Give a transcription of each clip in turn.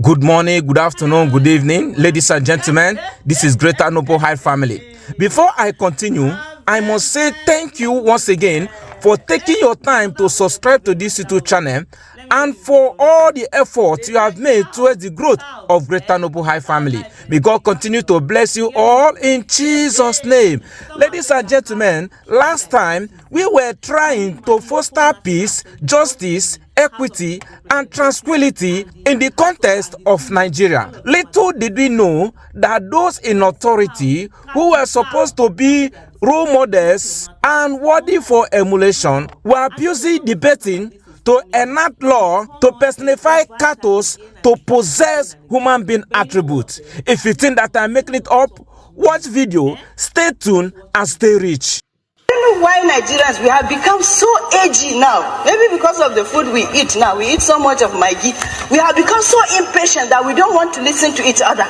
Good morning, good afternoon, good evening, ladies and gentlemen. This is Greater Noble High family. Before I continue, I must say thank you once again for taking your time to subscribe to this YouTube channel and for all the efforts you have made towards the growth of Greater Noble High family. May God continue to bless you all in Jesus' name. Ladies and gentlemen, last time we were trying to foster peace, justice, equity, and tranquility in the context of Nigeria. Little did we know that those in authority who were supposed to be role models and worthy for emulation were busy debating to enact law to personify cattle to possess human being attributes. If you think that I'm making it up, watch video, stay tuned, and stay rich. I don't know why Nigerians, we have become so edgy now. Maybe because of the food we eat now. We eat so much of Maggi. We have become so impatient that we don't want to listen to each other.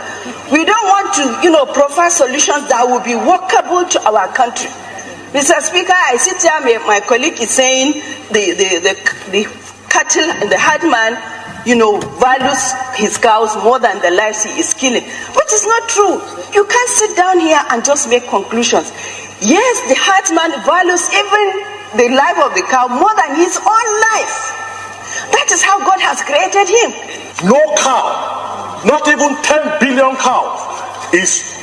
We don't want to, provide solutions that will be workable to our country. Mr. Speaker, I sit here, my colleague is saying the cattle and the herdman, values his cows more than the lives he is killing, which is not true. You can't sit down here and just make conclusions. Yes, the herdsman values even the life of the cow more than his own life. That is how God has created him. No cow, not even 10 billion cows, is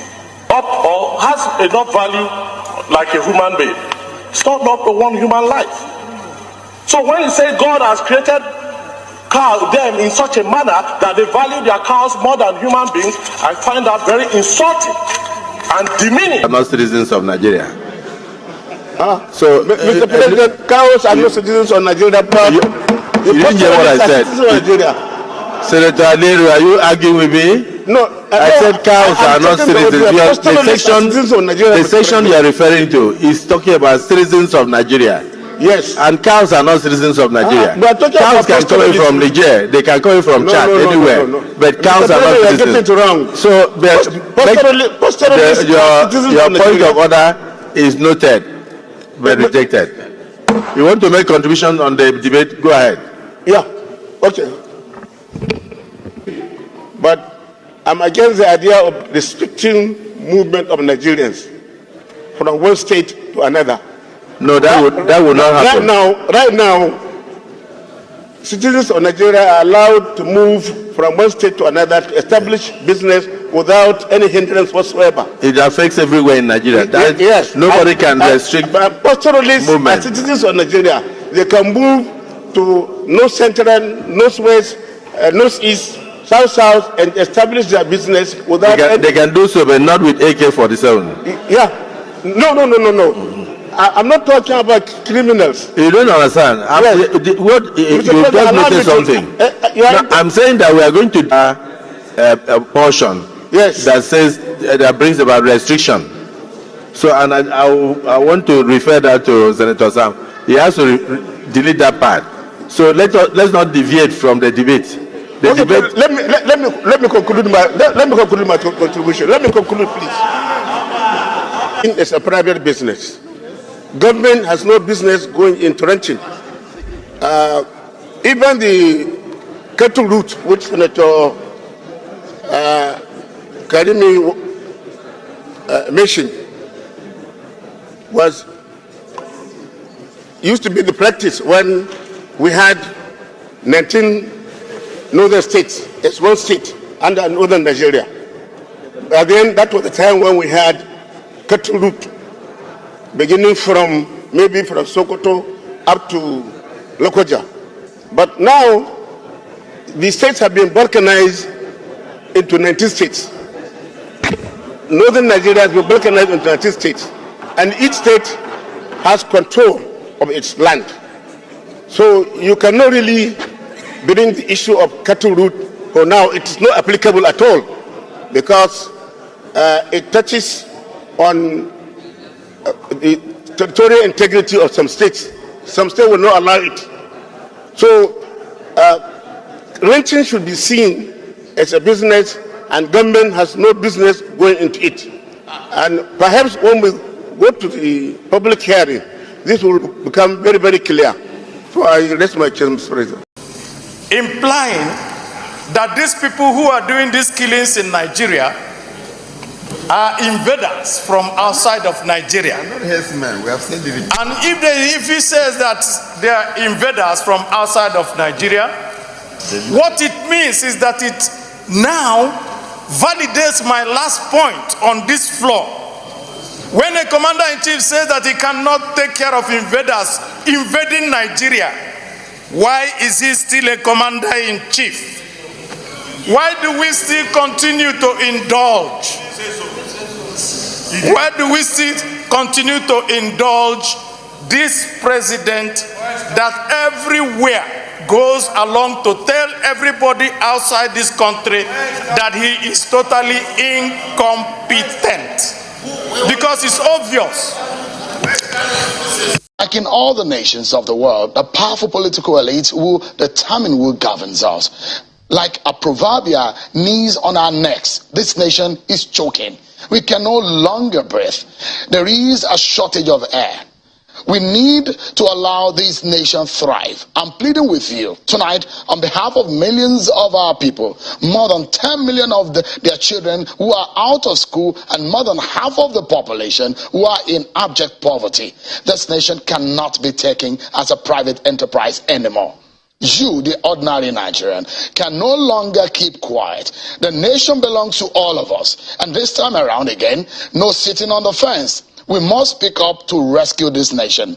up or has enough value like a human being. It's not for one human life. So when you say God has created them in such a manner that they value their cows more than human beings, I find that very insulting and demeaning. Are not citizens of Nigeria. So, Mr. President, cows are not citizens of Nigeria. But you didn't hear what I said. Senator Nehru, are you arguing with me? No, I said cows are not citizens. The section you are referring to is talking about citizens of Nigeria. Yes. And cows are not citizens of Nigeria. Cows can come in from Niger. They can come in from Chad, anywhere. But cows are not citizens. Wrong. So, your point of order is noted, but rejected. You want to make contribution on the debate? Go ahead. Yeah. Okay. But I'm against the idea of restricting movement of Nigerians from one state to another. No, that would not happen. Right now, citizens of Nigeria are allowed to move from one state to another to establish business without any hindrance whatsoever. It affects everywhere in Nigeria. Yes. Nobody can restrict pastoralists movement. As citizens of Nigeria, they can move to north central, northwest, northeast, south, and establish their business without. They can do so, but not with AK-47. Yeah. No. I'm not talking about criminals. You don't understand. Yes. You just noticed something. I'm saying that we are going to a portion that says that brings about restriction. So, and I want to refer that to Senator Sam. He has to delete that part. So let's not deviate from the debate. Let me conclude my contribution. Let me conclude, please. It's a private business. Government has no business going into ranching. Even the cattle route, which Senator Karimi mentioned, used to be the practice when we had 19 northern states. It's one state under northern Nigeria. Again, that was the time when we had cattle route beginning from Sokoto up to Lokoja. But now, the states have been balkanized into 19 states. Northern Nigeria has been balkanized into 19 states. And each state has control of its land. So you cannot really bring the issue of cattle route for now. It is not applicable at all because it touches on the territorial integrity of some states. Some states will not allow it. So, ranching should be seen as a business, and government has no business going into it. And perhaps when we go to the public hearing, this will become very, very clear. So I rest my case, Mr. President. Implying that these people who are doing these killings in Nigeria are invaders from outside of Nigeria. Not herdsmen. We have said it. And if he says that they are invaders from outside of Nigeria, what it means is that it now validates my last point on this floor. When a commander-in-chief says that he cannot take care of invaders invading Nigeria, why is he still a commander-in-chief? Why do we still continue to indulge? Why do we still continue to indulge this president that everywhere goes along to tell everybody outside this country that he is totally incompetent? Because it's obvious. Like in all the nations of the world, the powerful political elites will determine who governs us. Like a proverbial knees on our necks, this nation is choking. We can no longer breathe. There is a shortage of air. We need to allow this nation thrive. I'm pleading with you tonight on behalf of millions of our people, more than 10 million of their children who are out of school, and more than half of the population who are in abject poverty. This nation cannot be taken as a private enterprise anymore. You, the ordinary Nigerian, can no longer keep quiet. The nation belongs to all of us. And this time around again, no sitting on the fence. We must speak up to rescue this nation.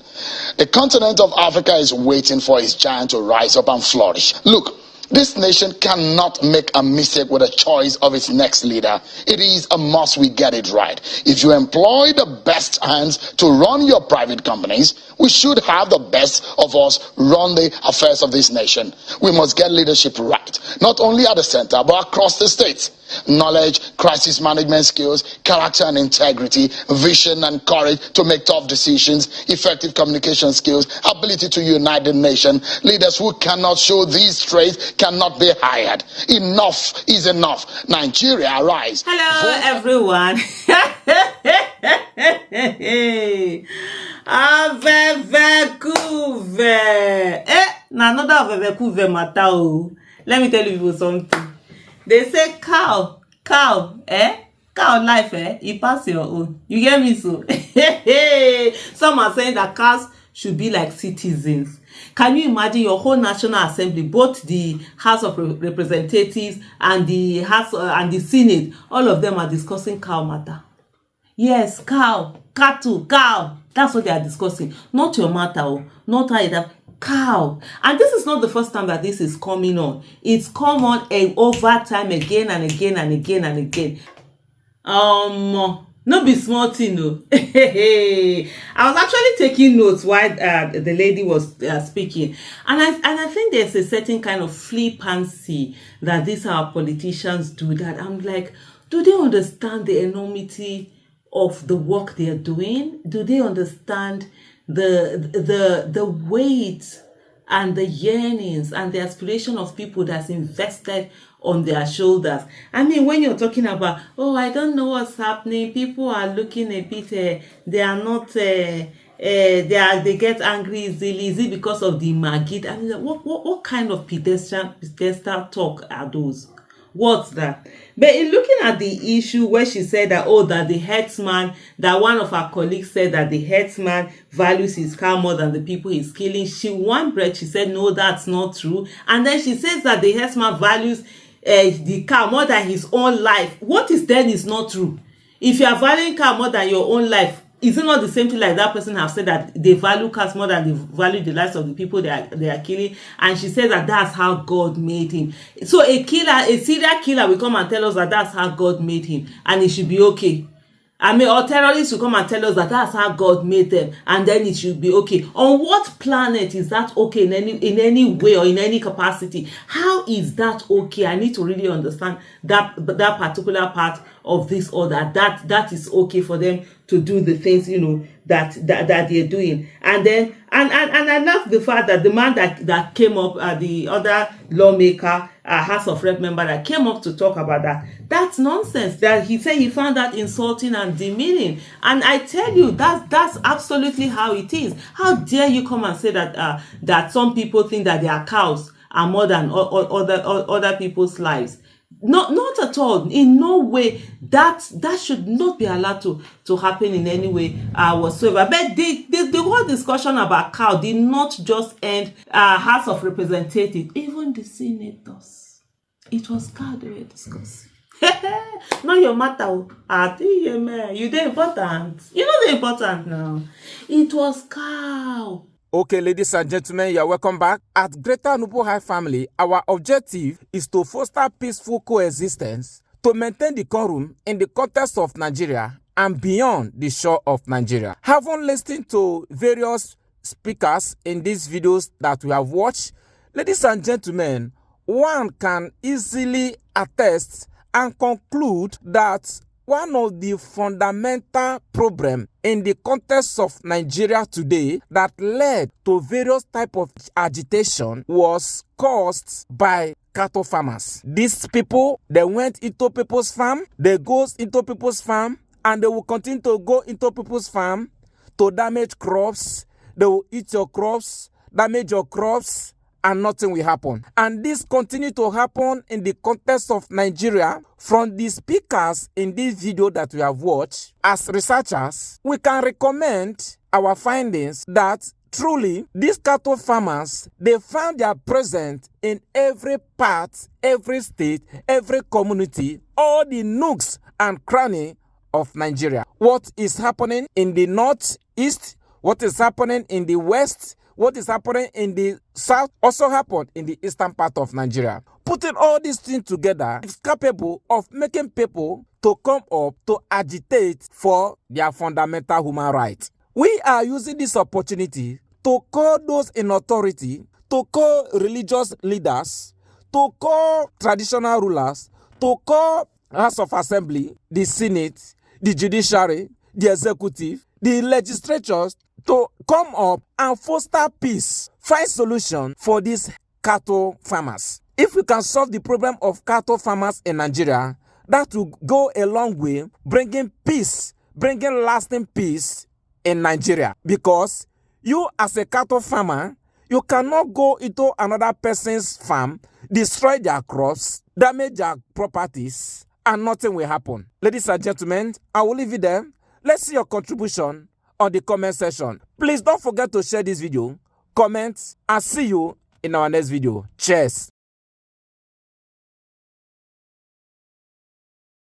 The continent of Africa is waiting for its giant to rise up and flourish. Look, this nation cannot make a mistake with the choice of its next leader. It is a must we get it right. If you employ the best hands to run your private companies, we should have the best of us run the affairs of this nation. We must get leadership right, not only at the center, but across the states. Knowledge, crisis management skills, character and integrity, vision and courage to make tough decisions, effective communication skills, ability to unite the nation. Leaders who cannot show these traits cannot be hired. Enough is enough. Nigeria, rise. Hello, everyone. Avevekuve. Now another Avevekuve matter. Let me tell you something. They say cow, cow life, you pass your own. You get me so? Some are saying that cows should be like citizens. Can you imagine your whole National Assembly, both the House of Representatives and the House and the Senate, all of them are discussing cow matter? Yes, cow, cattle, cow. That's what they are discussing. Not your matter, not how it happens. Cow. And this is not the first time that this is coming on. It's come on over time again and again and again and again. No be small thing, no. I was actually taking notes while the lady was speaking, and I think there's a certain kind of flippancy that these our politicians do. That I'm like, do they understand the enormity of the work they are doing? Do they understand the weight and the yearnings and the aspiration of people that's invested on their shoulders? I mean, when you're talking about, oh, I don't know what's happening, people are looking a bit, they are not, they get angry easily. Is it because of the Magid? I mean, what kind of pedestal talk are those? What's that? But in looking at the issue where she said that, oh, that the headsman, that one of our colleagues said that the headsman values his cow more than the people he's killing, she said, no, that's not true. And then she says that the headsman values the cow more than his own life. What is then is not true? If you are valuing cow more than your own life, is it not the same thing like that person have said that they value cows more than they value the lives of the people they are killing? And she says that that's how God made him. So a serial killer will come and tell us that that's how God made him, and it should be okay. I mean, or terrorists will come and tell us that that's how God made them, and then it should be okay. On what planet is that okay in any way or in any capacity? How is that okay? I need to really understand that particular part of this order. That is okay for them to do the things, you know, that they're doing. And then and I love the fact that the man that came up, the other lawmaker, House of Rep member that came up to talk about that's nonsense. That he said he found that insulting and demeaning. And I tell you, that's absolutely how it is. How dare you come and say that that some people think that they are cows are more than other people's lives. Not at all. In no way. That should not be allowed to happen in any way whatsoever. But the whole discussion about cow did not just end House of Representatives, even the senators. It was cow they were discussing. Not your matter. You dey important. You know the important now. It was cow. Okay, ladies and gentlemen, you're welcome back. At Greater Noble High Family, our objective is to foster peaceful coexistence, to maintain the decorum in the context of Nigeria and beyond the shore of Nigeria. Having listened to various speakers in these videos that we have watched, ladies and gentlemen, one can easily attest and conclude that one of the fundamental problems in the context of Nigeria today that led to various types of agitation was caused by cattle farmers. These people, they went into people's farm, they go into people's farm, and they will continue to go into people's farm to damage crops. They will eat your crops, damage your crops, and nothing will happen. And this continues to happen in the context of Nigeria. From the speakers in this video that we have watched, as researchers, we can recommend our findings that truly these cattle farmers, they found their presence in every part, every state, every community, all the nooks and crannies of Nigeria. What is happening in the northeast, what is happening in the west, what is happening in the south also happened in the eastern part of Nigeria. Putting all these things together is capable of making people to come up to agitate for their fundamental human rights. We are using this opportunity to call those in authority, to call religious leaders, to call traditional rulers, to call House of Assembly, the Senate, the judiciary, the executive, the legislatures, to come up and foster peace, find solution for these cattle farmers. If we can solve the problem of cattle farmers in Nigeria, that will go a long way bringing peace, bringing lasting peace in Nigeria. Because you as a cattle farmer, you cannot go into another person's farm, destroy their crops, damage their properties, and nothing will happen. Ladies and gentlemen, I will leave it there. Let's see your contribution on the comment section. Please don't forget to share this video, comment, and see you in our next video. Cheers.